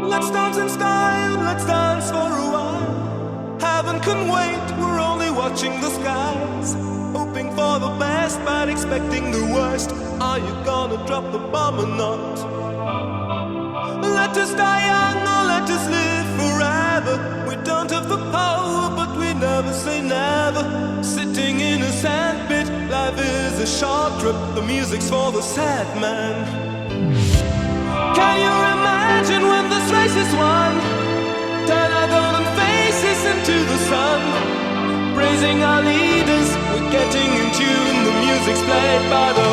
Let's dance in style, let's dance for a while. Heaven can wait, we're only watching the skies, hoping for the best but expecting the worst. Are you gonna drop the bomb or not? Let us die young or let us live forever. We don't have the power but we never say never. Sitting in a sandpit, life is a short trip. The music's for the sad man. Can you imagine when this race is won? Turn our golden faces into the sun, praising our leaders, we're getting in tune. The music's played by the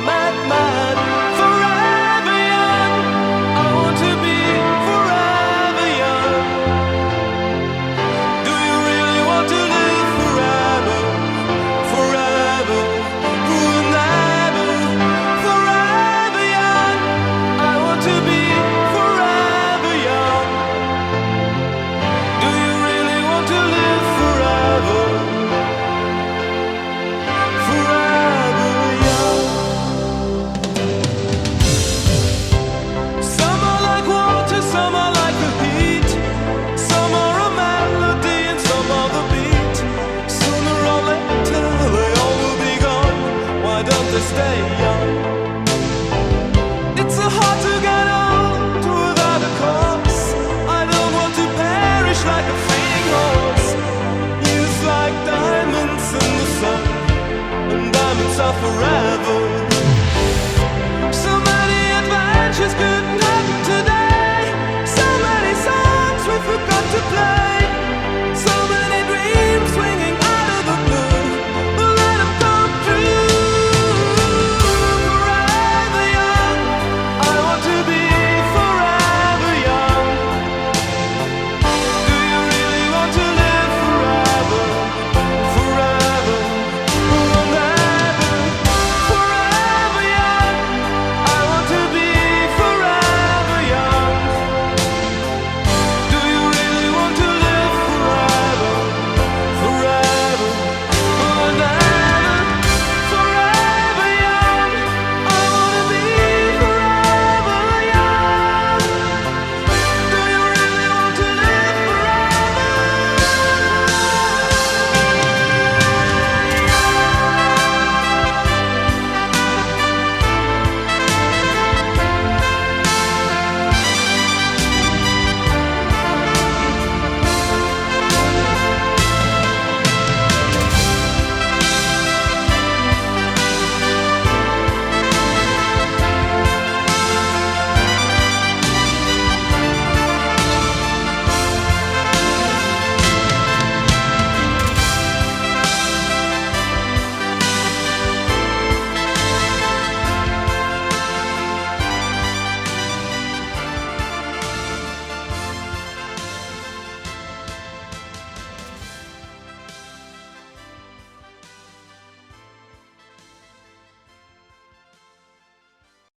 madman. Forever young, I want to be forever young. Do you really want to live forever? Forever, forever, forever young. I want to be forever young. Do you really want to live forever? Forever young. Some are like water, some are like the heat. Some are a melody and some are the beat. Sooner or later they all will be gone. Why don't they stay young?